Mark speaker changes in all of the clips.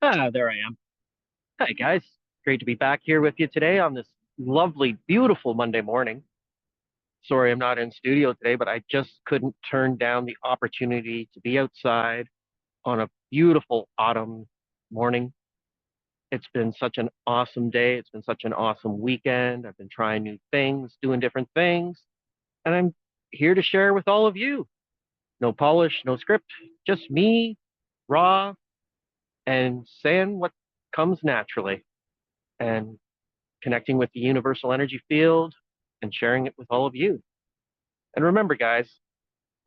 Speaker 1: There I am. Hi, guys. Great to be back here with you today on this lovely, beautiful Monday morning. Sorry I'm not in studio today, but I just couldn't turn down the opportunity to be outside on a beautiful autumn morning. It's been such an awesome day. It's been such an awesome weekend. I've been trying new things, doing different things, and I'm here to share with all of you. No polish, no script, just me, raw, and saying what comes naturally. And connecting with the universal energy field and sharing it with all of you. And remember, guys,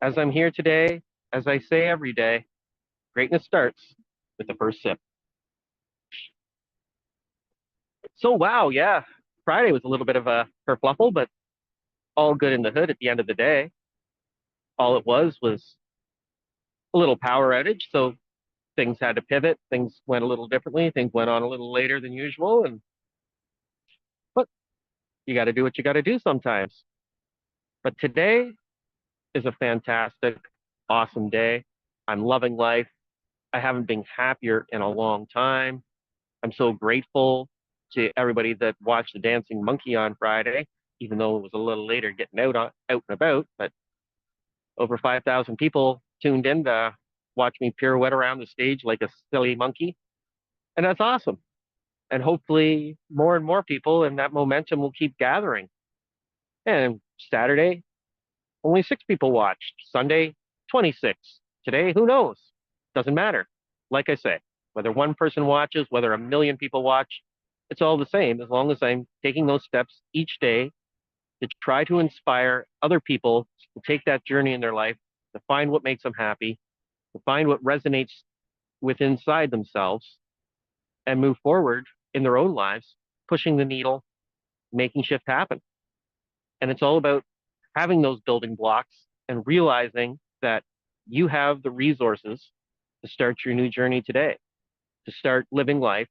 Speaker 1: as I'm here today, as I say every day, greatness starts with the first sip. So, wow, yeah, Friday was a little bit of a kerfluffle, but all good in the hood at the end of the day. All it was a little power outage. So things had to pivot. Things went a little differently. Things went on a little later than usual. But you got to do what you got to do sometimes. But today is a fantastic, awesome day. I'm loving life. I haven't been happier in a long time. I'm so grateful to everybody that watched the Dancing Monkey on Friday, even though it was a little later getting out and about. But over 5,000 people tuned in to watch me pirouette around the stage like a silly monkey. And that's awesome. And hopefully more and more people and that momentum will keep gathering. And Saturday, only 6 people watched. Sunday, 26. Today, who knows? Doesn't matter. Like I say, whether one person watches, whether a million people watch, it's all the same as long as I'm taking those steps each day to try to inspire other people to take that journey in their life, to find what makes them happy, to find what resonates with inside themselves and move forward in their own lives, pushing the needle, making shift happen. And it's all about having those building blocks and realizing that you have the resources to start your new journey today, to start living life,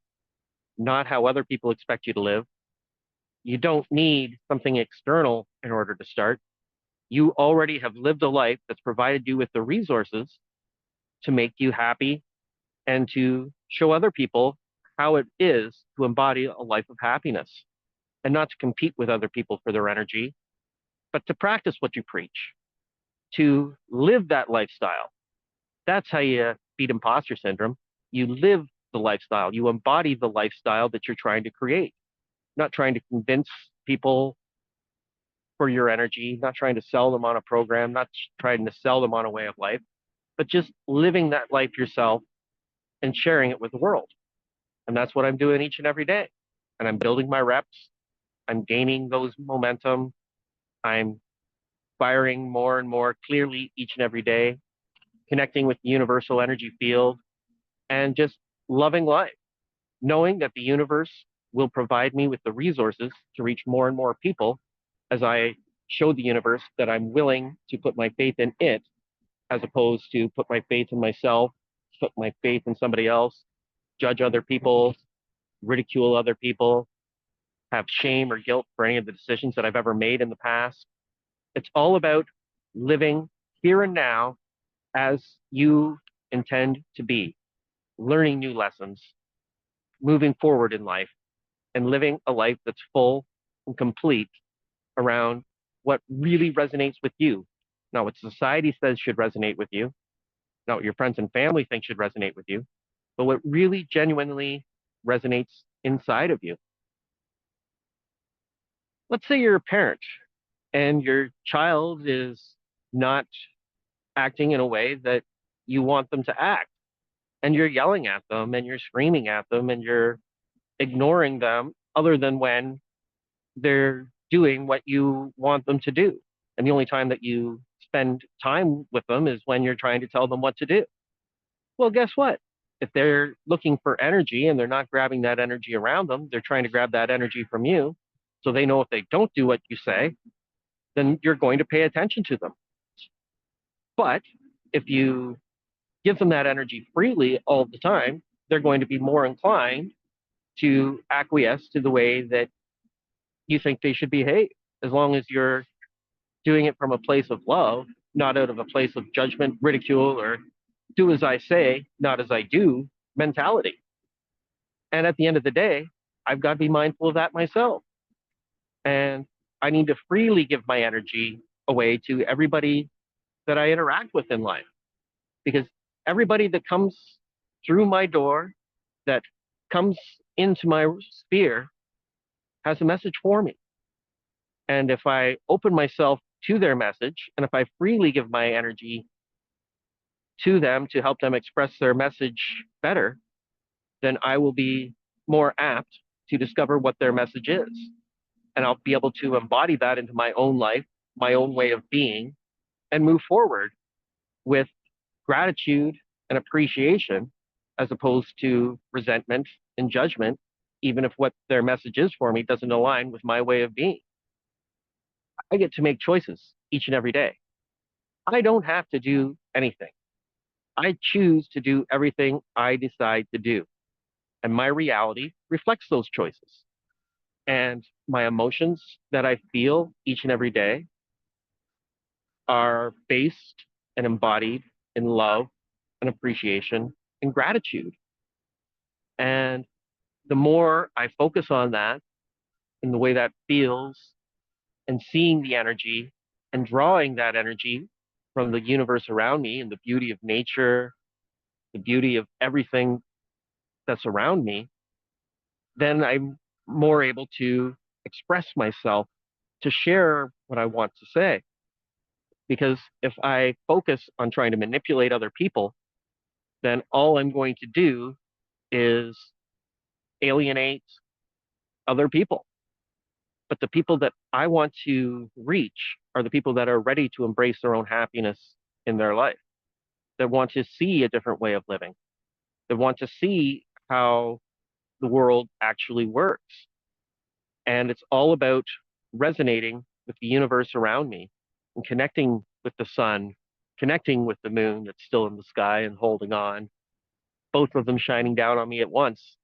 Speaker 1: not how other people expect you to live. You don't need something external in order to start. You already have lived a life that's provided you with the resources to make you happy and to show other people how it is to embody a life of happiness and not to compete with other people for their energy, but to practice what you preach, to live that lifestyle. That's how you beat imposter syndrome. You live the lifestyle, you embody the lifestyle that you're trying to create, not trying to convince people for your energy, not trying to sell them on a program, not trying to sell them on a way of life, but just living that life yourself and sharing it with the world. And that's what I'm doing each and every day. And I'm building my reps. I'm gaining those momentum. I'm firing more and more clearly each and every day, connecting with the universal energy field and just loving life, knowing that the universe will provide me with the resources to reach more and more people as I show the universe that I'm willing to put my faith in it as opposed to put my faith in myself, put my faith in somebody else, judge other people, ridicule other people, have shame or guilt for any of the decisions that I've ever made in the past. It's all about living here and now as you intend to be, learning new lessons, moving forward in life, and living a life that's full and complete around what really resonates with you. Not what society says should resonate with you, not what your friends and family think should resonate with you, but what really genuinely resonates inside of you. Let's say you're a parent and your child is not acting in a way that you want them to act, and you're yelling at them and you're screaming at them and you're ignoring them other than when they're doing what you want them to do. And the only time that you spend time with them is when you're trying to tell them what to do. Well, guess what? If they're looking for energy and they're not grabbing that energy around them, they're trying to grab that energy from you. So they know if they don't do what you say, then you're going to pay attention to them. But if you give them that energy freely all the time, they're going to be more inclined to acquiesce to the way that you think they should behave, as long as you're doing it from a place of love, not out of a place of judgment, ridicule, or do as I say, not as I do mentality. And at the end of the day, I've got to be mindful of that myself. And I need to freely give my energy away to everybody that I interact with in life because everybody that comes through my door, that comes into my sphere, has a message for me. And if I open myself to their message, and if I freely give my energy to them to help them express their message better, then I will be more apt to discover what their message is. And I'll be able to embody that into my own life, my own way of being, and move forward with gratitude and appreciation as opposed to resentment and judgment, even if what their message is for me doesn't align with my way of being. I get to make choices each and every day. I don't have to do anything. I choose to do everything I decide to do. And my reality reflects those choices. And my emotions that I feel each and every day are based and embodied in love and appreciation and gratitude. And the more I focus on that and the way that feels and seeing the energy and drawing that energy from the universe around me and the beauty of nature, the beauty of everything that's around me, then I'm more able to express myself, to share what I want to say. Because if I focus on trying to manipulate other people, then all I'm going to do is alienate other people. But the people that I want to reach are the people that are ready to embrace their own happiness in their life, that want to see a different way of living, that want to see how the world actually works. And it's all about resonating with the universe around me and connecting with the sun, connecting with the moon that's still in the sky and holding on, both of them shining down on me at once.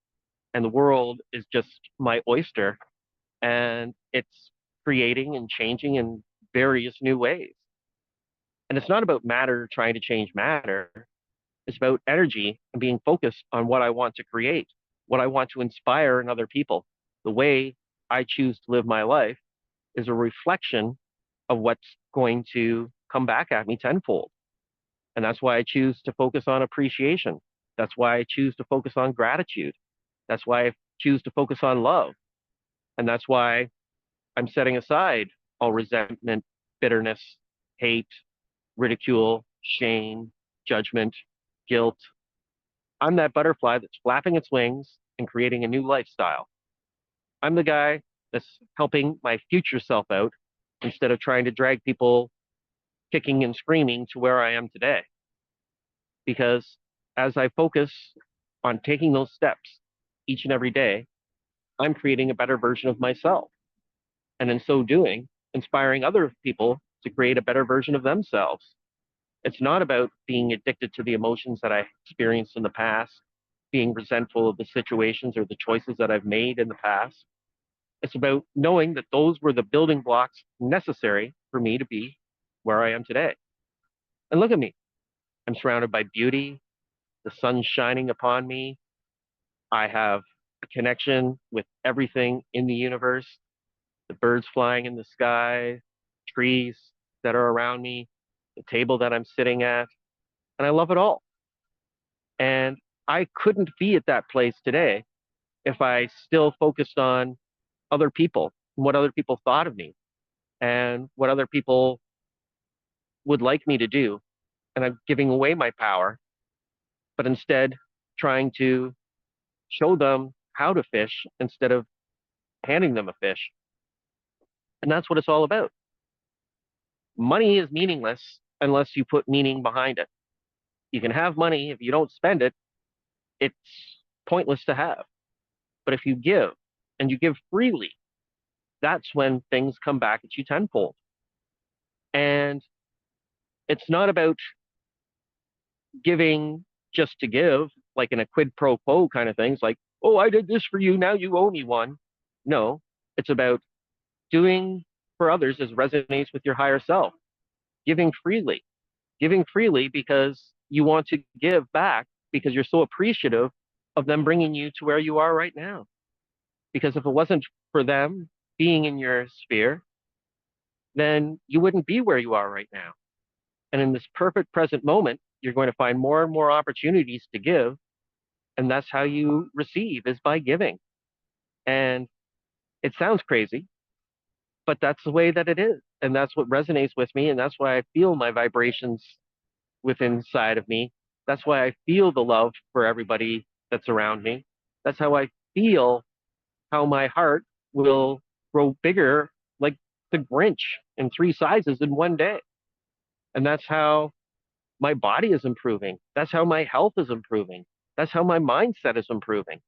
Speaker 1: And the world is just my oyster, and it's creating and changing in various new ways. And it's not about matter trying to change matter. It's about energy and being focused on what I want to create, what I want to inspire in other people. The way I choose to live my life is a reflection of what's going to come back at me tenfold. And that's why I choose to focus on appreciation. That's why I choose to focus on gratitude. That's why I choose to focus on love. And that's why I'm setting aside all resentment, bitterness, hate, ridicule, shame, judgment, guilt. I'm that butterfly that's flapping its wings and creating a new lifestyle. I'm the guy that's helping my future self out instead of trying to drag people kicking and screaming to where I am today. Because as I focus on taking those steps each and every day, I'm creating a better version of myself. And in so doing, inspiring other people to create a better version of themselves. It's not about being addicted to the emotions that I experienced in the past, being resentful of the situations or the choices that I've made in the past. It's about knowing that those were the building blocks necessary for me to be where I am today. And look at me. I'm surrounded by beauty. The sun's shining upon me. I have a connection with everything in the universe, the birds flying in the sky, trees that are around me, the table that I'm sitting at, and I love it all. And I couldn't be at that place today if I still focused on other people, and what other people thought of me, and what other people would like me to do. And I'm giving away my power, but instead trying to show them how to fish instead of handing them a fish. And that's what it's all about. Money is meaningless unless you put meaning behind it. You can have money if you don't spend it, it's pointless to have. But if you give and you give freely, that's when things come back at you tenfold. And it's not about giving just to give, like in a quid pro quo kind of things, like, oh, I did this for you, now you owe me one. No, it's about doing for others as resonates with your higher self, giving freely, giving freely because you want to give back because you're so appreciative of them bringing you to where you are right now. Because if it wasn't for them being in your sphere, then you wouldn't be where you are right now. And in this perfect present moment, you're going to find more and more opportunities to give. And that's how you receive is by giving. And it sounds crazy, but that's the way that it is. And that's what resonates with me. And that's why I feel my vibrations within inside of me. That's why I feel the love for everybody that's around me. That's how I feel how my heart will grow bigger like the Grinch in three sizes in one day. And that's how my body is improving. That's how my health is improving. That's how my mindset is improving.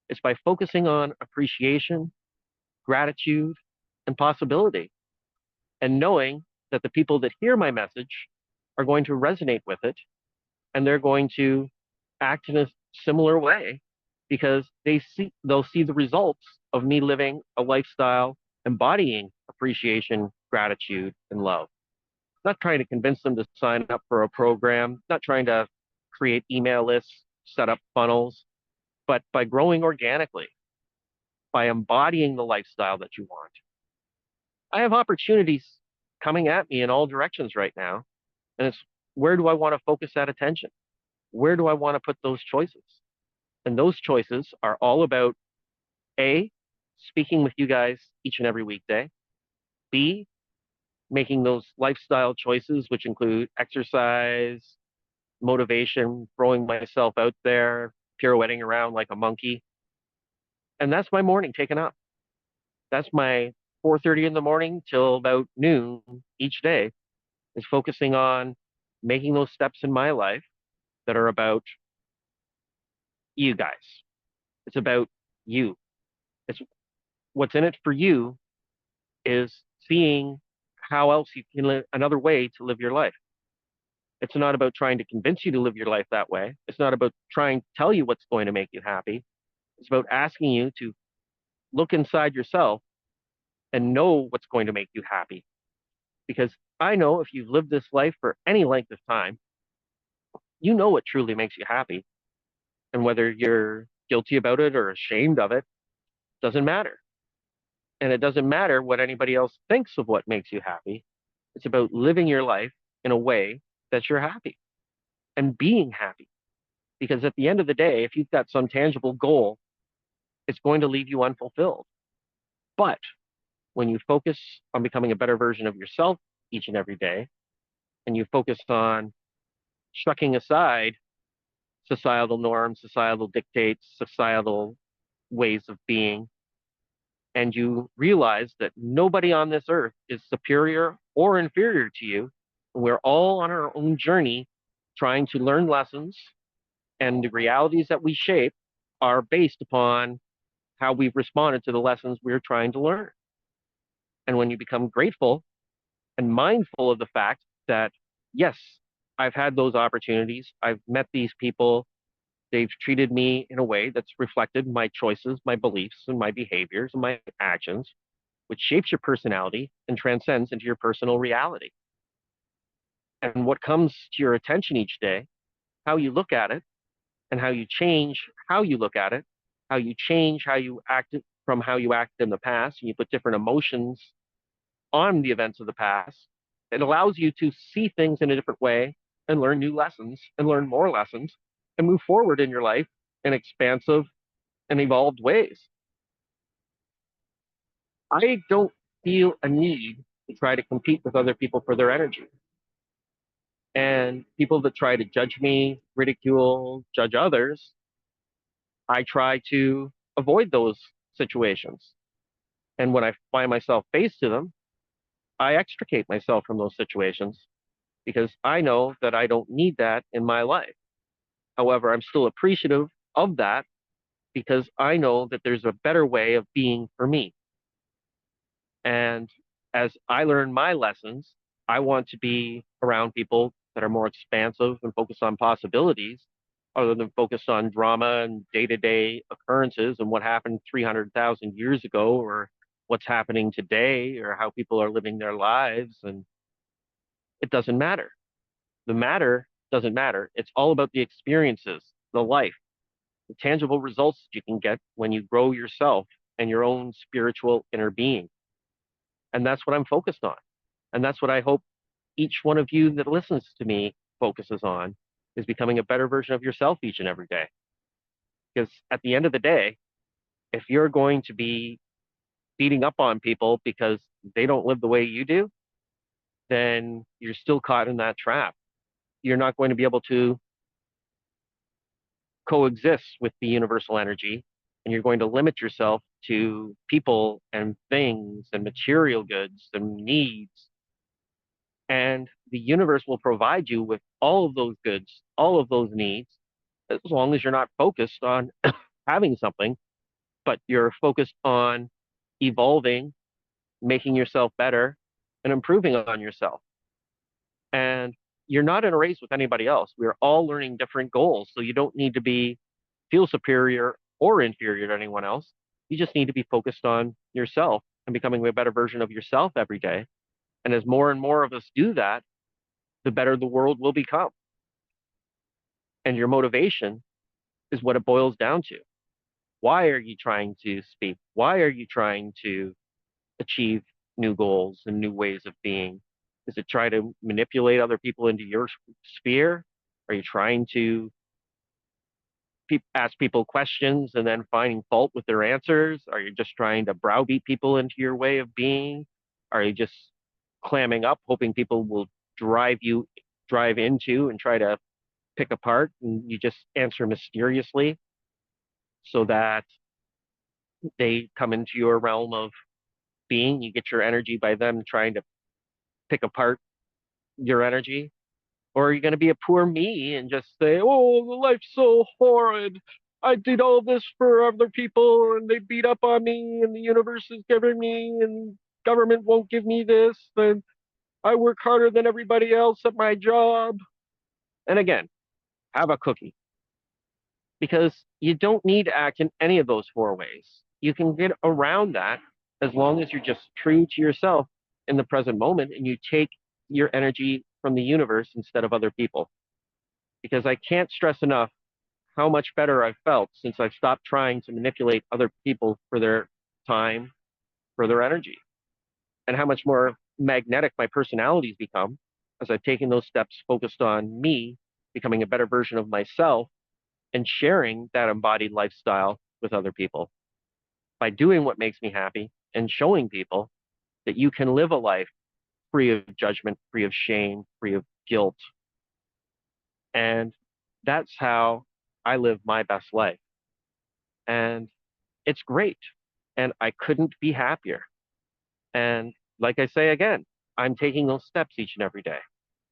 Speaker 1: It's by focusing on appreciation, gratitude, and possibility, and knowing that the people that hear my message are going to resonate with it and they're going to act in a similar way because they'll see the results of me living a lifestyle embodying appreciation, gratitude, and love. Not trying to convince them to sign up for a program, not trying to create email lists, set up funnels, but by growing organically, by embodying the lifestyle that you want. I have opportunities coming at me in all directions right now. And it's where do I want to focus that attention? Where do I want to put those choices? And those choices are all about A, speaking with you guys each and every weekday, B, making those lifestyle choices, which include exercise, motivation, throwing myself out there, pirouetting around like a monkey. And that's my morning taken up. That's my 4:30 in the morning till about noon each day is focusing on making those steps in my life that are about you guys. It's about you. It's what's in it for you is seeing how else you can live another way to live your life. It's not about trying to convince you to live your life that way. It's not about trying to tell you what's going to make you happy. It's about asking you to look inside yourself and know what's going to make you happy. Because I know if you've lived this life for any length of time, you know what truly makes you happy. And whether you're guilty about it or ashamed of it, doesn't matter. And it doesn't matter what anybody else thinks of what makes you happy. It's about living your life in a way that you're happy and being happy. Because at the end of the day, if you've got some tangible goal, it's going to leave you unfulfilled. But when you focus on becoming a better version of yourself each and every day, and you focus on shucking aside societal norms, societal dictates, societal ways of being, and you realize that nobody on this earth is superior or inferior to you. We're all on our own journey trying to learn lessons, and the realities that we shape are based upon how we've responded to the lessons we're trying to learn. And when you become grateful and mindful of the fact that, yes, I've had those opportunities, I've met these people, they've treated me in a way that's reflected my choices, my beliefs, and my behaviors and my actions, which shapes your personality and transcends into your personal reality. And what comes to your attention each day, how you look at it, and how you change how you look at it, how you change how you act from how you acted in the past, and you put different emotions on the events of the past. It allows you to see things in a different way and learn new lessons and learn more lessons and move forward in your life in expansive and evolved ways. I don't feel a need to try to compete with other people for their energy. And people that try to judge me, ridicule, judge others, I try to avoid those situations. And when I find myself face to them, I extricate myself from those situations because I know that I don't need that in my life. However, I'm still appreciative of that because I know that there's a better way of being for me. And as I learn my lessons, I want to be around people that are more expansive and focused on possibilities other than focused on drama and day-to-day occurrences and what happened 300,000 years ago or what's happening today or how people are living their lives. And it doesn't matter. The matter doesn't matter. It's all about the experiences, the life. the tangible results that you can get when you grow yourself and your own spiritual inner being. And that's what I'm focused on. And that's what I hope each one of you that listens to me focuses on, is becoming a better version of yourself each and every day. Because at the end of the day, if you're going to be beating up on people because they don't live the way you do, then you're still caught in that trap. You're not going to be able to coexist with the universal energy, and you're going to limit yourself to people and things and material goods and needs. And the universe will provide you with all of those goods, all of those needs, as long as you're not focused on having something, but you're focused on evolving, making yourself better, and improving on yourself. And you're not in a race with anybody else. We're all learning different goals. So you don't need to feel superior or inferior to anyone else. You just need to be focused on yourself and becoming a better version of yourself every day. And as more and more of us do that, the better the world will become. And your motivation is what it boils down to. Why are you trying to speak? Why are you trying to achieve new goals and new ways of being? Is it try to manipulate other people into your sphere? Are you trying to ask people questions and then finding fault with their answers? Are you just trying to browbeat people into your way of being? Are you just clamming up, hoping people will drive into and try to pick apart, and you just answer mysteriously so that they come into your realm of being? You get your energy by them trying to pick apart your energy? Or are you going to be a poor me and just say, oh, life's so horrid. I did all this for other people and they beat up on me and the universe is giving me and government won't give me this and I work harder than everybody else at my job. And again, have a cookie, because you don't need to act in any of those four ways. You can get around that as long as you're just true to yourself in the present moment and you take your energy from the universe instead of other people. Because I can't stress enough how much better I've felt since I've stopped trying to manipulate other people for their time, for their energy, and how much more magnetic my personality's become as I've taken those steps focused on me becoming a better version of myself and sharing that embodied lifestyle with other people by doing what makes me happy and showing people that you can live a life free of judgment, free of shame, free of guilt. And that's how I live my best life. And it's great. And I couldn't be happier. And like I say again, I'm taking those steps each and every day.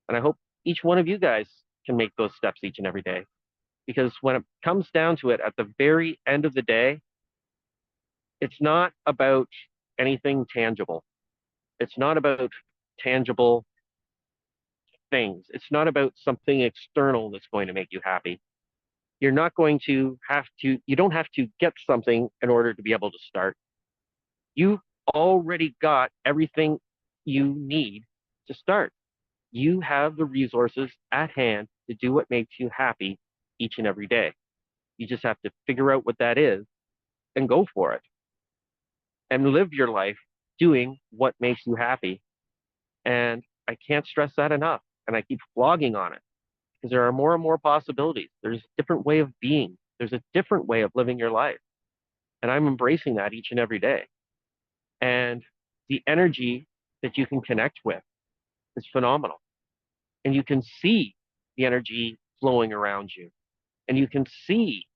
Speaker 1: And I hope each one of you guys can make those steps each and every day. Because when it comes down to it, at the very end of the day, it's not about anything tangible. It's not about tangible things. It's not about something external that's going to make you happy. You don't have to get something in order to be able to start. You already got everything you need to start. You have the resources at hand to do what makes you happy each and every day. You just have to figure out what that is and go for it and live your life doing what makes you happy. And I can't stress that enough. And I keep flogging on it because there are more and more possibilities. There's a different way of being. There's a different way of living your life. And I'm embracing that each and every day. And the energy that you can connect with is phenomenal. And you can see the energy flowing around you. And you can see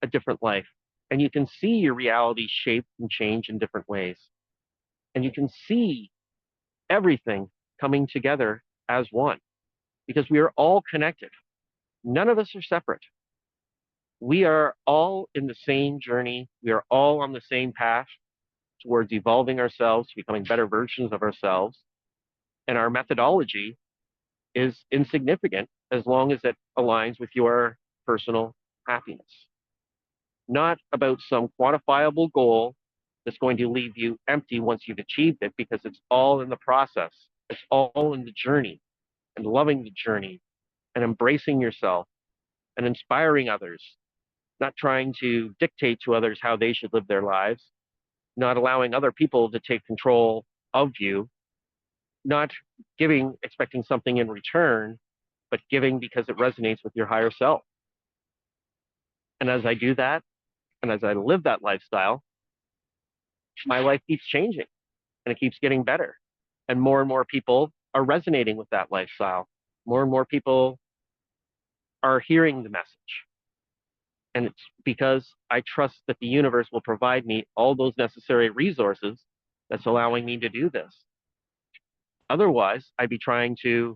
Speaker 1: a different life. And you can see your reality shape and change in different ways. And you can see everything coming together as one because we are all connected. None of us are separate. We are all in the same journey. We are all on the same path towards evolving ourselves, becoming better versions of ourselves. And our methodology is insignificant as long as it aligns with your personal happiness. Not about some quantifiable goal that's going to leave you empty once you've achieved it, because it's all in the process. It's all in the journey and loving the journey and embracing yourself and inspiring others. not trying to dictate to others how they should live their lives, not allowing other people to take control of you, not giving, expecting something in return, but giving because it resonates with your higher self. And as I do that, and as I live that lifestyle, my life keeps changing and it keeps getting better. And more people are resonating with that lifestyle. More and more people are hearing the message. And it's because I trust that the universe will provide me all those necessary resources that's allowing me to do this. Otherwise, I'd be trying to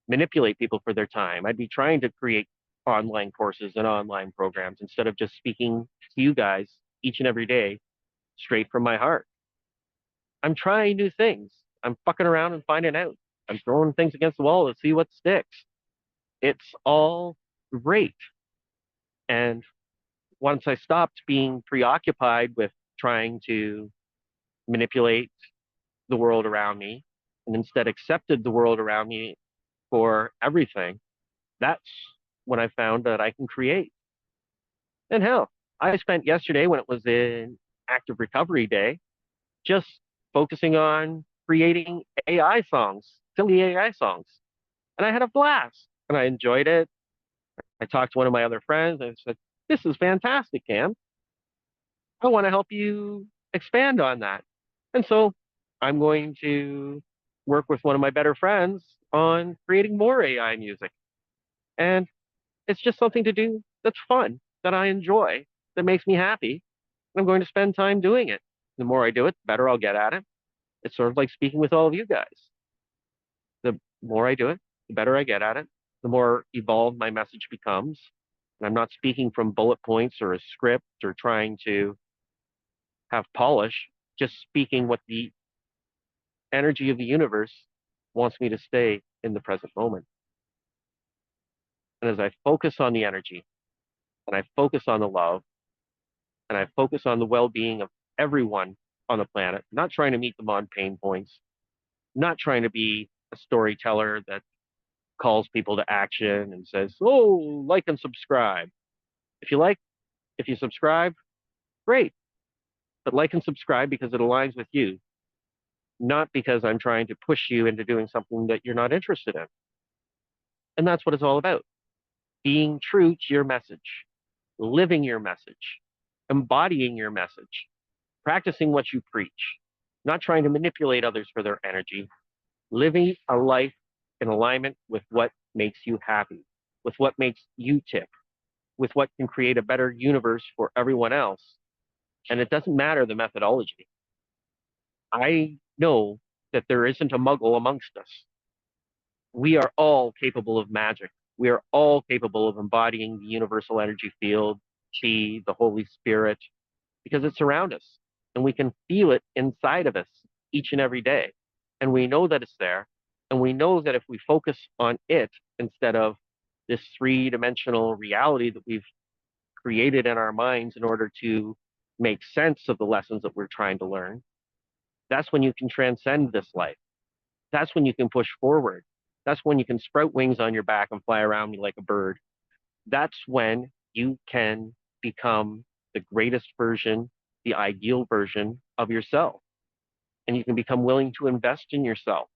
Speaker 1: manipulate people for their time. I'd be trying to create online courses and online programs instead of just speaking to you guys each and every day straight from my heart. I'm trying new things. I'm fucking around and finding out. I'm throwing things against the wall to see what sticks. It's all great. And once I stopped being preoccupied with trying to manipulate the world around me and instead accepted the world around me for everything, that's when I found that I can create. And hell, I spent yesterday when it was in active recovery day just focusing on creating AI songs, silly AI songs. And I had a blast and I enjoyed it. I talked to one of my other friends and I said, "This is fantastic, Cam. I want to help you expand on that." And so I'm going to work with one of my better friends on creating more AI music. And it's just something to do that's fun, that I enjoy, that makes me happy. I'm going to spend time doing it. The more I do it, the better I'll get at it. It's sort of like speaking with all of you guys. The more I do it, the better I get at it, the more evolved my message becomes. And I'm not speaking from bullet points or a script or trying to have polish, just speaking what the energy of the universe wants me to stay in the present moment. And as I focus on the energy and I focus on the love and I focus on the well being of everyone on the planet, not trying to meet them on pain points, not trying to be a storyteller that calls people to action and says, "Oh, like and subscribe." If you like, if you subscribe, great. But like and subscribe because it aligns with you, not because I'm trying to push you into doing something that you're not interested in. And that's what it's all about. Being true to your message, living your message, embodying your message, practicing what you preach, not trying to manipulate others for their energy, living a life in alignment with what makes you happy, with what makes you tick, with what can create a better universe for everyone else. And it doesn't matter the methodology. I know that there isn't a muggle amongst us. We are all capable of magic. We are all capable of embodying the universal energy field, chi, the Holy Spirit, because it's around us and we can feel it inside of us each and every day. And we know that it's there. And we know that if we focus on it instead of this three-dimensional reality that we've created in our minds in order to make sense of the lessons that we're trying to learn, that's when you can transcend this life. That's when you can push forward. That's when you can sprout wings on your back and fly around me like a bird. That's when you can become the greatest version, the ideal version of yourself. And you can become willing to invest in yourself,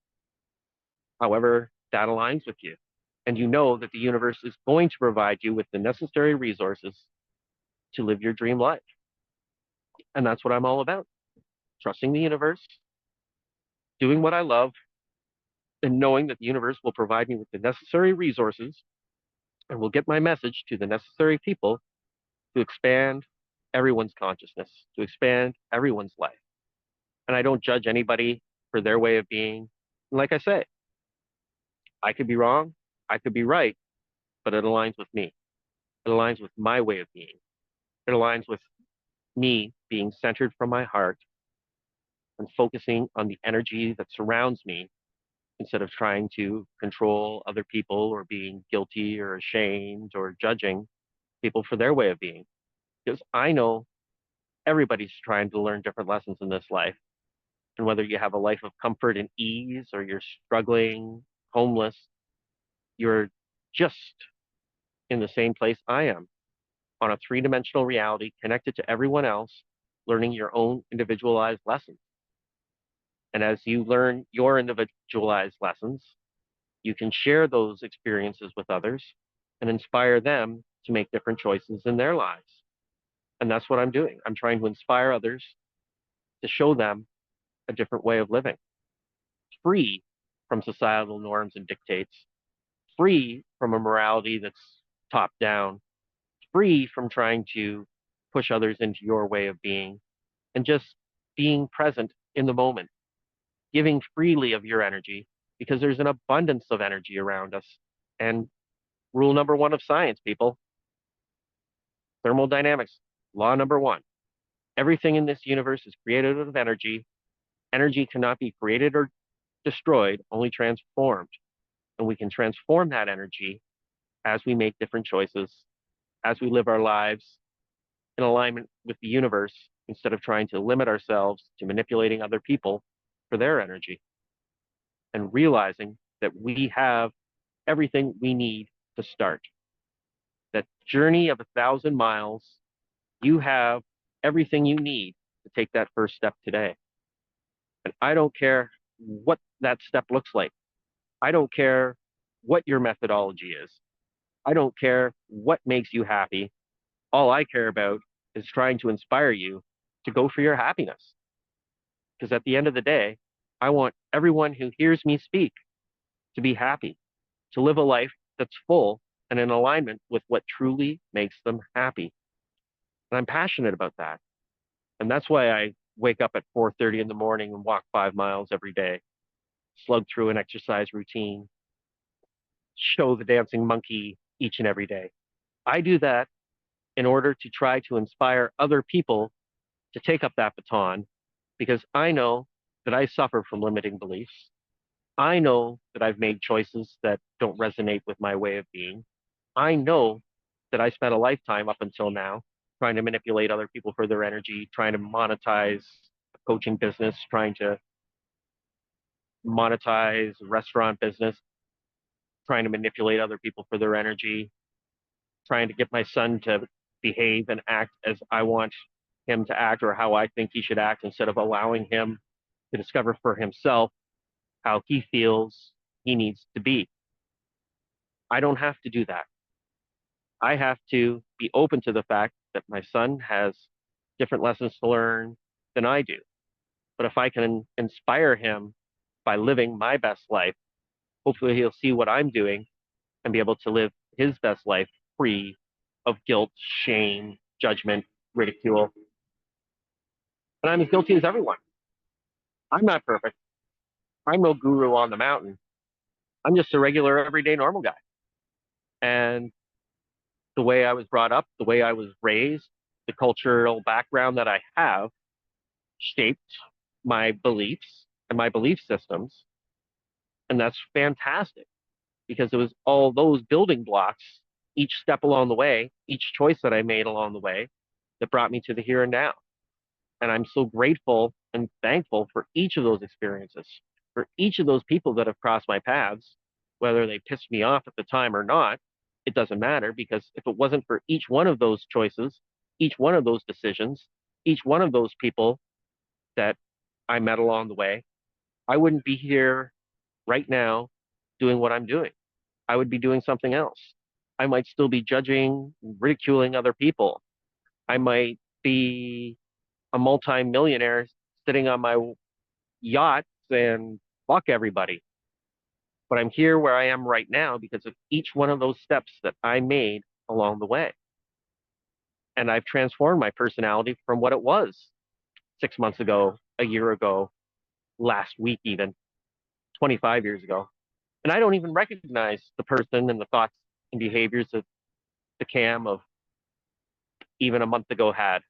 Speaker 1: however that aligns with you. And you know that the universe is going to provide you with the necessary resources to live your dream life. And that's what I'm all about. Trusting the universe, doing what I love, and knowing that the universe will provide me with the necessary resources and will get my message to the necessary people to expand everyone's consciousness, to expand everyone's life. And I don't judge anybody for their way of being. Like I say, I could be wrong, I could be right, but it aligns with me. It aligns with my way of being. It aligns with me being centered from my heart and focusing on the energy that surrounds me instead of trying to control other people or being guilty or ashamed or judging people for their way of being. Because I know everybody's trying to learn different lessons in this life. And whether you have a life of comfort and ease or you're struggling, homeless, you're just in the same place I am. on a three-dimensional reality connected to everyone else, learning your own individualized lessons. And as you learn your individualized lessons, you can share those experiences with others and inspire them to make different choices in their lives. And that's what I'm doing. I'm trying to inspire others to show them a different way of living, free from societal norms and dictates, free from a morality that's top down, free from trying to push others into your way of being, and just being present in the moment, giving freely of your energy because there's an abundance of energy around us. And rule number one of science, people, thermodynamics, law number one, everything in this universe is created out of energy. Energy cannot be created or destroyed, only transformed. And we can transform that energy as we make different choices, as we live our lives in alignment with the universe, instead of trying to limit ourselves to manipulating other people for their energy, and realizing that we have everything we need to start. That journey of 1,000 miles, you have everything you need to take that first step today. And I don't care what that step looks like. I don't care what your methodology is. I don't care what makes you happy. All I care about is trying to inspire you to go for your happiness. Because at the end of the day, I want everyone who hears me speak to be happy, to live a life that's full and in alignment with what truly makes them happy. And I'm passionate about that. And that's why I wake up at 4:30 in the morning and walk 5 miles every day, slug through an exercise routine, show the dancing monkey each and every day. I do that in order to try to inspire other people to take up that baton because I know that I suffer from limiting beliefs. I know that I've made choices that don't resonate with my way of being. I know that I spent a lifetime up until now trying to manipulate other people for their energy, trying to monetize a coaching business, trying to monetize a restaurant business, trying to manipulate other people for their energy, trying to get my son to behave and act as I want him to act or how I think he should act instead of allowing him to discover for himself how he feels he needs to be. I don't have to do that. I have to be open to the fact that my son has different lessons to learn than I do. But if I can inspire him by living my best life, hopefully he'll see what I'm doing and be able to live his best life free of guilt, shame, judgment, ridicule. And I'm as guilty as everyone. I'm not perfect. I'm no guru on the mountain. I'm just a regular, everyday, normal guy. And the way I was brought up, the way I was raised, the cultural background that I have shaped my beliefs and my belief systems. And that's fantastic because it was all those building blocks, each step along the way, each choice that I made along the way that brought me to the here and now. And I'm so grateful and thankful for each of those experiences, for each of those people that have crossed my paths, whether they pissed me off at the time or not. It doesn't matter because if it wasn't for each one of those choices, each one of those decisions, each one of those people that I met along the way, I wouldn't be here right now doing what I'm doing. I would be doing something else. I might still be judging, ridiculing other people. I might be a multi-millionaire sitting on my yacht and fuck everybody. But I'm here where I am right now because of each one of those steps that I made along the way. And I've transformed my personality from what it was 6 months ago, a year ago, last week, even 25 years ago. And I don't even recognize the person and the thoughts and behaviors that the Cam of even a month ago had.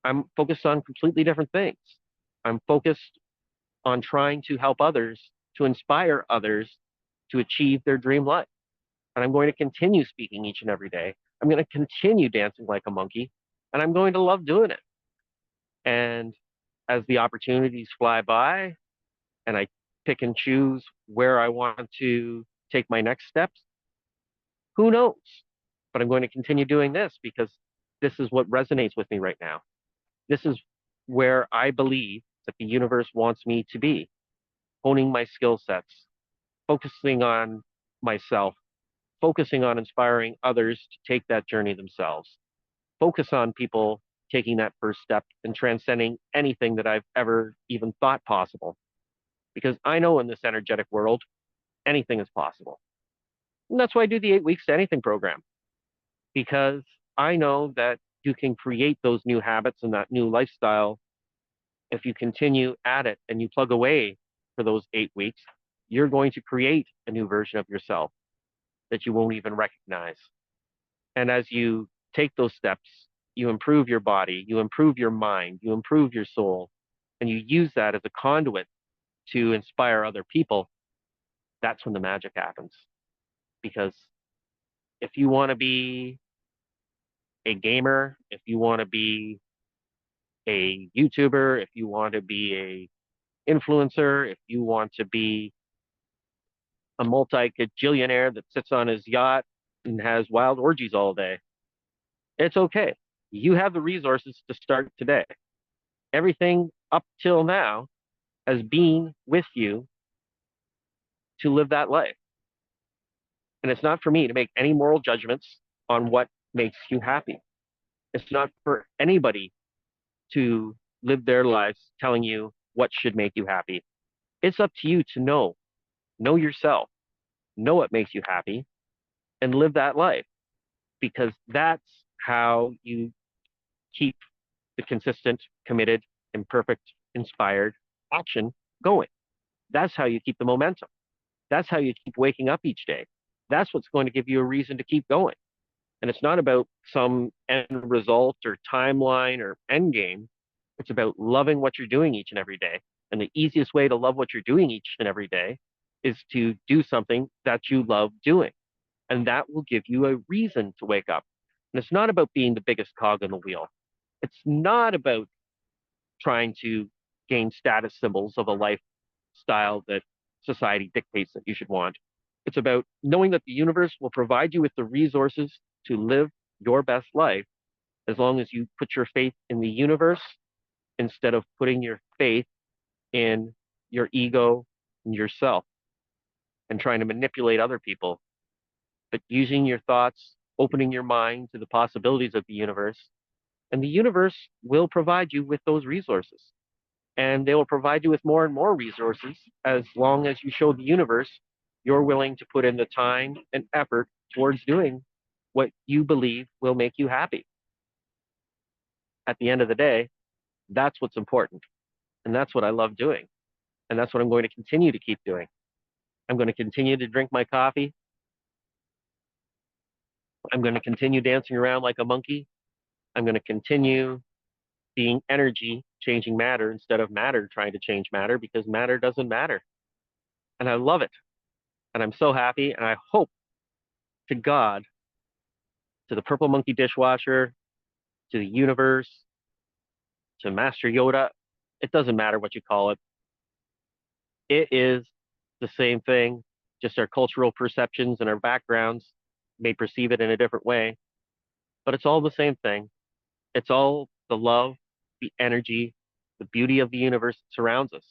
Speaker 1: I'm focused on completely different things. I'm focused on trying to help others, to inspire others to achieve their dream life. And I'm going to continue speaking each and every day. I'm going to continue dancing like a monkey, and I'm going to love doing it. And as the opportunities fly by and I pick and choose where I want to take my next steps, who knows? But I'm going to continue doing this because This is what resonates with me right now. This is where I believe that the universe wants me to be, honing my skill sets, focusing on myself, focusing on inspiring others to take that journey themselves, focus on people taking that first step and transcending anything that I've ever even thought possible. Because I know in this energetic world, anything is possible. And that's why I do the 8 weeks to anything program, because I know that you can create those new habits and that new lifestyle if you continue at it and you plug away for those 8 weeks. You're going to create a new version of yourself that you won't even recognize. And as you take those steps, you improve your body, you improve your mind, you improve your soul, and you use that as a conduit to inspire other people. That's when the magic happens. Because if you want to be a gamer, if you want to be a YouTuber, if you want to be a influencer, if you want to be a multi-gajillionaire that sits on his yacht and has wild orgies all day, it's okay. You have the resources to start today. Everything up till now has been with you to live that life. And it's not for me to make any moral judgments on what makes you happy. It's not for anybody to live their lives telling you what should make you happy. It's up to you to know yourself, know what makes you happy, and live that life, because that's how you keep the consistent, committed, imperfect, inspired action going. That's how you keep the momentum. That's how you keep waking up each day. That's what's going to give you a reason to keep going. And it's not about some end result or timeline or end game. It's about loving what you're doing each and every day. And the easiest way to love what you're doing each and every day is to do something that you love doing. And that will give you a reason to wake up. And it's not about being the biggest cog in the wheel. It's not about trying to gain status symbols of a lifestyle that society dictates that you should want. It's about knowing that the universe will provide you with the resources to live your best life as long as you put your faith in the universe instead of putting your faith in your ego and yourself and trying to manipulate other people, but using your thoughts, opening your mind to the possibilities of the universe. And the universe will provide you with those resources. And they will provide you with more and more resources as long as you show the universe you're willing to put in the time and effort towards doing what you believe will make you happy. At the end of the day, that's what's important. And that's what I love doing. And that's what I'm going to continue to keep doing. I'm going to continue to drink my coffee. I'm going to continue dancing around like a monkey. I'm going to continue being energy changing matter instead of matter trying to change matter, because matter doesn't matter. And I love it. And I'm so happy. And I hope to God, to the Purple Monkey dishwasher, to the universe, to Master Yoda, it doesn't matter what you call it. It is the same thing, just our cultural perceptions and our backgrounds may perceive it in a different way, but it's all the same thing. It's all the love, the energy, the beauty of the universe that surrounds us.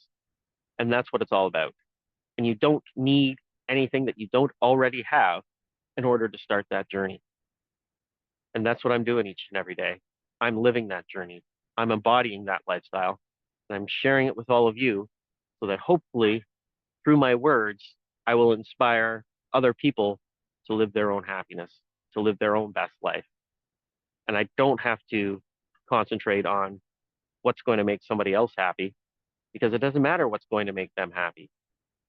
Speaker 1: And that's what it's all about. And you don't need anything that you don't already have in order to start that journey. And that's what I'm doing each and every day. I'm living that journey. I'm embodying that lifestyle. And I'm sharing it with all of you so that hopefully through my words, I will inspire other people to live their own happiness, to live their own best life. And I don't have to concentrate on what's going to make somebody else happy, because it doesn't matter what's going to make them happy.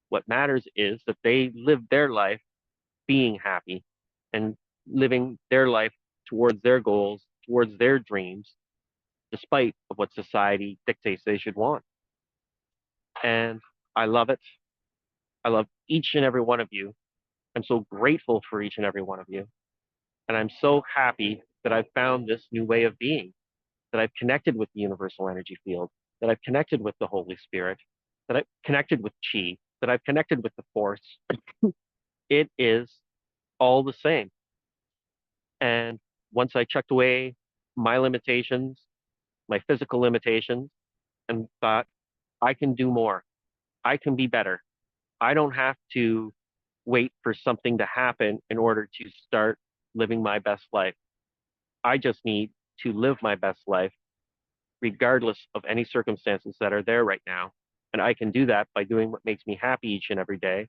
Speaker 1: What matters is that they live their life being happy and living their life towards their goals, towards their dreams, despite of what society dictates they should want. And I love it. I love each and every one of you. I'm so grateful for each and every one of you. And I'm so happy that I've found this new way of being, that I've connected with the universal energy field, that I've connected with the Holy Spirit, that I've connected with Chi, that I've connected with the Force. It is all the same. And once I checked away my limitations, my physical limitations, and thought, I can do more. I can be better. I don't have to wait for something to happen in order to start living my best life. I just need to live my best life regardless of any circumstances that are there right now. And I can do that by doing what makes me happy each and every day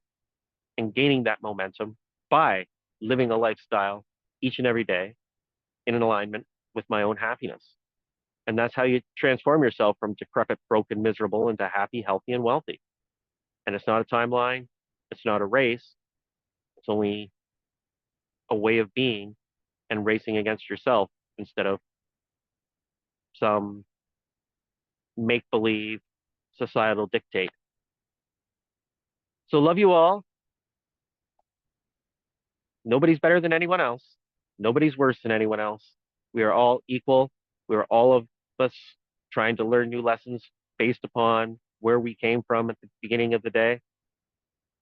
Speaker 1: and gaining that momentum by living a lifestyle each and every day in an alignment with my own happiness. And that's how you transform yourself from decrepit, broken, miserable into happy, healthy, and wealthy. And it's not a timeline, it's not a race, it's only a way of being and racing against yourself instead of some make believe societal dictate. So, love you all. Nobody's better than anyone else. Nobody's worse than anyone else. We are all equal. We are all of us trying to learn new lessons based upon where we came from at the beginning of the day.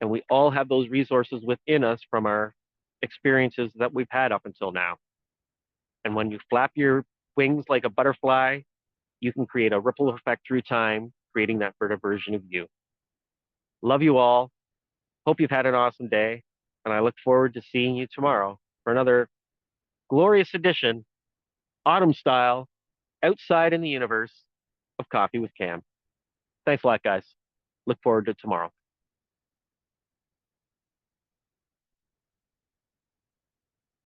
Speaker 1: And we all have those resources within us from our experiences that we've had up until now. And when you flap your wings like a butterfly, you can create a ripple effect through time, creating that better version of you. Love you all. Hope you've had an awesome day. And I look forward to seeing you tomorrow for another glorious edition, autumn style, outside in the universe of Coffee with Cam. Thanks a lot, guys. Look forward to tomorrow.